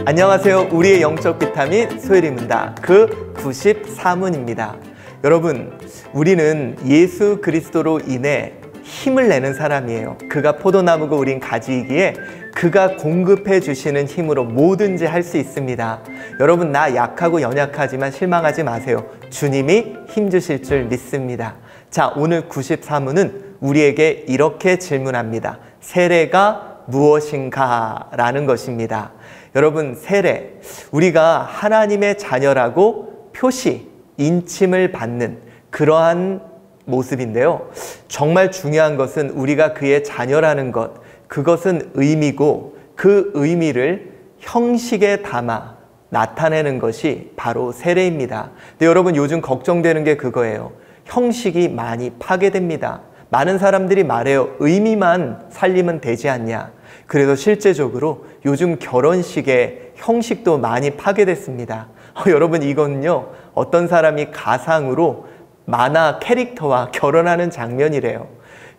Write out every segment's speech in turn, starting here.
안녕하세요. 우리의 영적 비타민 소율입니다. 그 94문입니다. 여러분, 우리는 예수 그리스도로 인해 힘을 내는 사람이에요. 그가 포도나무고 우린 가지이기에 그가 공급해 주시는 힘으로 뭐든지 할 수 있습니다. 여러분, 나 약하고 연약하지만 실망하지 마세요. 주님이 힘 주실 줄 믿습니다. 자, 오늘 94문은 우리에게 이렇게 질문합니다. 세례가 무엇인가? 라는 것입니다. 여러분, 세례, 우리가 하나님의 자녀라고 표시, 인침을 받는 그러한 모습인데요. 정말 중요한 것은 우리가 그의 자녀라는 것, 그것은 의미고 그 의미를 형식에 담아 나타내는 것이 바로 세례입니다. 근데 여러분, 요즘 걱정되는 게 그거예요. 형식이 많이 파괴됩니다. 많은 사람들이 말해요. 의미만 살리면 되지 않냐. 그래서 실제적으로 요즘 결혼식의 형식도 많이 파괴됐습니다. 여러분, 이거는요, 어떤 사람이 가상으로 만화 캐릭터와 결혼하는 장면이래요.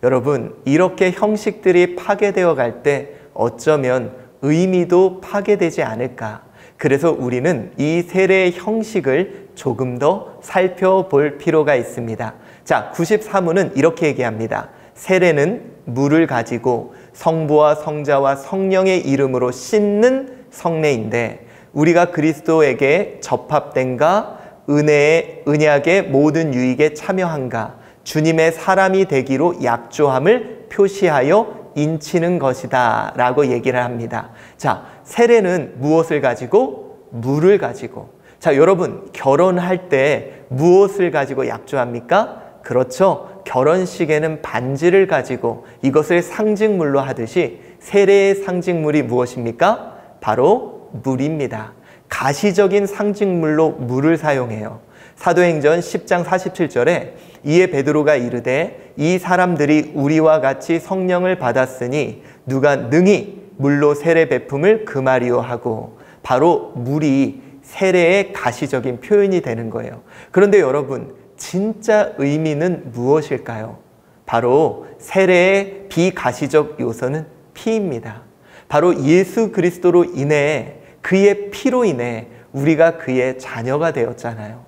여러분, 이렇게 형식들이 파괴되어 갈 때 어쩌면 의미도 파괴되지 않을까. 그래서 우리는 이 세례의 형식을 조금 더 살펴볼 필요가 있습니다. 자, 94문은 이렇게 얘기합니다. 세례는 물을 가지고 성부와 성자와 성령의 이름으로 씻는 성례인데, 우리가 그리스도에게 접합된가, 은약의 모든 유익에 참여한가, 주님의 사람이 되기로 약조함을 표시하여 인치는 것이다 라고 얘기를 합니다. 자, 세례는 무엇을 가지고? 물을 가지고. 자, 여러분, 결혼할 때 무엇을 가지고 약조합니까? 그렇죠. 결혼식에는 반지를 가지고 이것을 상징물로 하듯이 세례의 상징물이 무엇입니까? 바로 물입니다. 가시적인 상징물로 물을 사용해요. 사도행전 10장 47절에 이에 베드로가 이르되 이 사람들이 우리와 같이 성령을 받았으니 누가 능히 물로 세례 베품을 금하리요 하고, 바로 물이 세례의 가시적인 표현이 되는 거예요. 그런데 여러분, 진짜 의미는 무엇일까요? 바로 세례의 비가시적 요소는 피입니다. 바로 예수 그리스도로 인해, 그의 피로 인해 우리가 그의 자녀가 되었잖아요.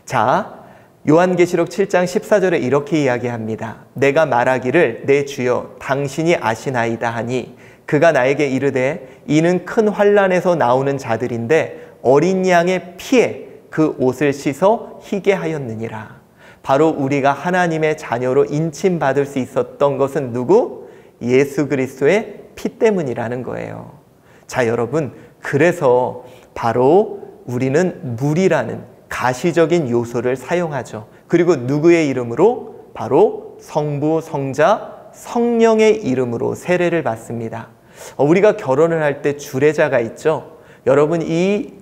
자, 요한계시록 7장 14절에 이렇게 이야기합니다. 내가 말하기를 내 주여 당신이 아시나이다 하니 그가 나에게 이르되 이는 큰 환난에서 나오는 자들인데 어린 양의 피에 그 옷을 씻어 희게 하였느니라. 바로 우리가 하나님의 자녀로 인침받을 수 있었던 것은 누구? 예수 그리스도의 피 때문이라는 거예요. 자, 여러분, 그래서 바로 우리는 물이라는 가시적인 요소를 사용하죠. 그리고 누구의 이름으로? 바로 성부, 성자, 성령의 이름으로 세례를 받습니다. 우리가 결혼을 할 때 주례자가 있죠. 여러분,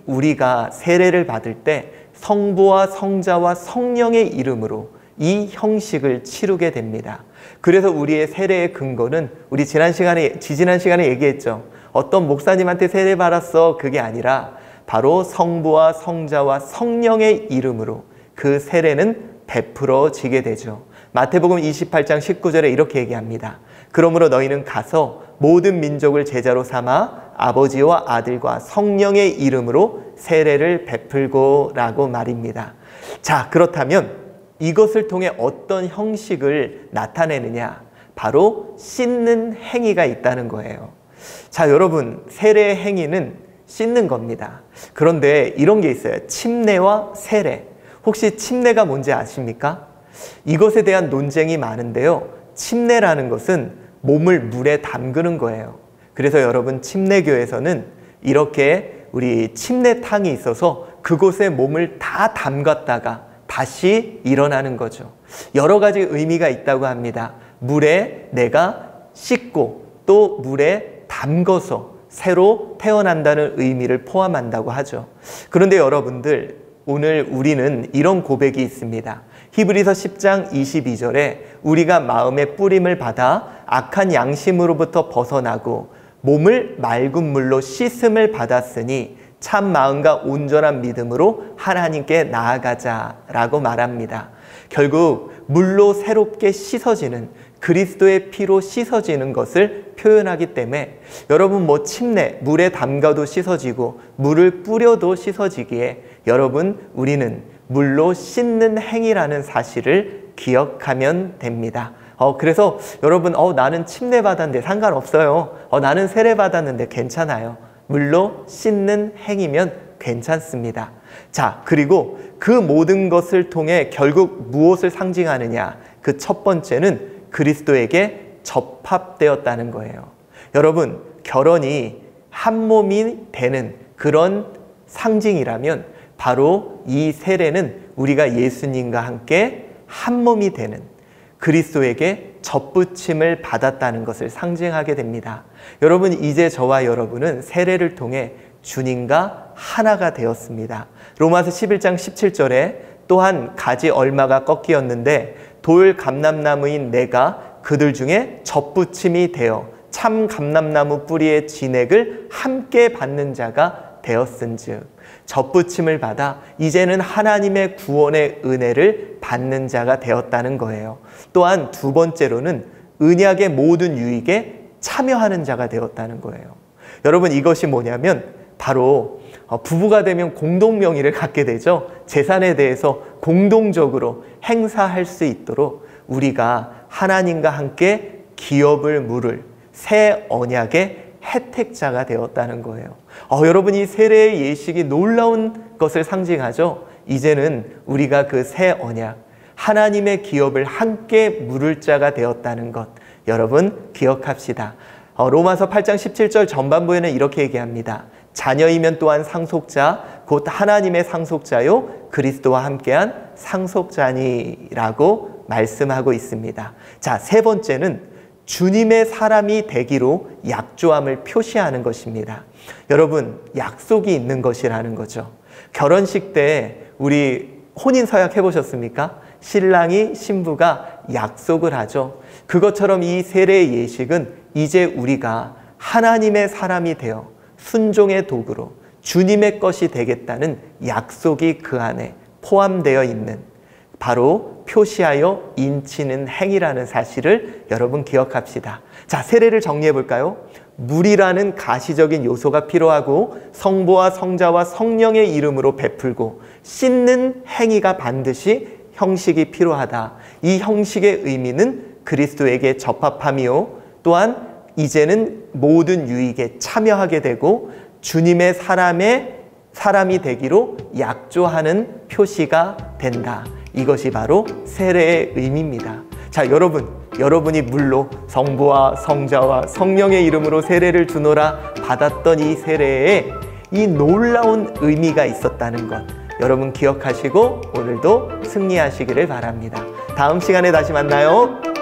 우리가 세례를 받을 때 성부와 성자와 성령의 이름으로 이 형식을 치르게 됩니다. 그래서 우리의 세례의 근거는 우리 지지난 시간에 얘기했죠. 어떤 목사님한테 세례 받았어, 그게 아니라 바로 성부와 성자와 성령의 이름으로 그 세례는 베풀어지게 되죠. 마태복음 28장 19절에 이렇게 얘기합니다. 그러므로 너희는 가서 모든 민족을 제자로 삼아 아버지와 아들과 성령의 이름으로 세례를 베풀고 라고 말입니다. 자, 그렇다면 이것을 통해 어떤 형식을 나타내느냐? 바로 씻는 행위가 있다는 거예요. 자, 여러분, 세례의 행위는 씻는 겁니다. 그런데 이런 게 있어요. 침례와 세례. 혹시 침례가 뭔지 아십니까? 이것에 대한 논쟁이 많은데요. 침례라는 것은 몸을 물에 담그는 거예요. 그래서 여러분, 침례교에서는 이렇게 우리 침례탕이 있어서 그곳에 몸을 다 담갔다가 다시 일어나는 거죠. 여러 가지 의미가 있다고 합니다. 물에 내가 씻고 또 물에 담궈서 새로 태어난다는 의미를 포함한다고 하죠. 그런데 여러분들, 오늘 우리는 이런 고백이 있습니다. 히브리서 10장 22절에 우리가 마음의 뿌림을 받아 악한 양심으로부터 벗어나고 몸을 맑은 물로 씻음을 받았으니 참 마음과 온전한 믿음으로 하나님께 나아가자라고 말합니다. 결국 물로 새롭게 씻어지는 그리스도의 피로 씻어지는 것을 표현하기 때문에 여러분 뭐 침례, 물에 담가도 씻어지고 물을 뿌려도 씻어지기에 여러분 우리는 물로 씻는 행위라는 사실을 기억하면 됩니다. 그래서 여러분 나는 침례 받았는데 상관없어요. 나는 세례 받았는데 괜찮아요. 물로 씻는 행위면 괜찮습니다. 자, 그리고 그 모든 것을 통해 결국 무엇을 상징하느냐? 그 첫 번째는 그리스도에게 접합되었다는 거예요. 여러분, 결혼이 한 몸이 되는 그런 상징이라면 바로 이 세례는 우리가 예수님과 함께 한 몸이 되는 그리스도에게 접붙임을 받았다는 것을 상징하게 됩니다. 여러분, 이제 저와 여러분은 세례를 통해 주님과 하나가 되었습니다. 로마서 11장 17절에 또한 가지 얼마가 꺾이었는데 돌 감람나무인 내가 그들 중에 접붙임이 되어 참 감람나무 뿌리의 진액을 함께 받는 자가 되었은즉, 접붙임을 받아 이제는 하나님의 구원의 은혜를 받는 자가 되었다는 거예요. 또한 두 번째로는 언약의 모든 유익에 참여하는 자가 되었다는 거예요. 여러분, 이것이 뭐냐면 바로 부부가 되면 공동명의를 갖게 되죠. 재산에 대해서 공동적으로 행사할 수 있도록 우리가 하나님과 함께 기업을 물을 새 언약의 혜택자가 되었다는 거예요. 여러분, 이 세례의 예식이 놀라운 것을 상징하죠. 이제는 우리가 그 새 언약, 하나님의 기업을 함께 물을 자가 되었다는 것, 여러분 기억합시다. 로마서 8장 17절 전반부에는 이렇게 얘기합니다. 자녀이면 또한 상속자, 곧 하나님의 상속자요 그리스도와 함께한 상속자니라고 말씀하고 있습니다. 자, 세 번째는 주님의 사람이 되기로 약조함을 표시하는 것입니다. 여러분, 약속이 있는 것이라는 거죠. 결혼식 때 우리 혼인서약 해보셨습니까? 신랑이 신부가 약속을 하죠. 그것처럼 이 세례의 예식은 이제 우리가 하나님의 사람이 되어 순종의 도구로 주님의 것이 되겠다는 약속이 그 안에 포함되어 있는, 바로 표시하여 인치는 행위라는 사실을 여러분 기억합시다. 자, 세례를 정리해 볼까요? 물이라는 가시적인 요소가 필요하고 성부와 성자와 성령의 이름으로 베풀고 씻는 행위가 반드시 형식이 필요하다. 이 형식의 의미는 그리스도에게 접합함이요, 또한 이제는 모든 유익에 참여하게 되고 주님의 사람이 되기로 약조하는 표시가 된다. 이것이 바로 세례의 의미입니다. 자, 여러분이 물로 성부와 성자와 성령의 이름으로 세례를 주노라 받았던 이 세례에 이 놀라운 의미가 있었다는 것, 여러분 기억하시고 오늘도 승리하시기를 바랍니다. 다음 시간에 다시 만나요.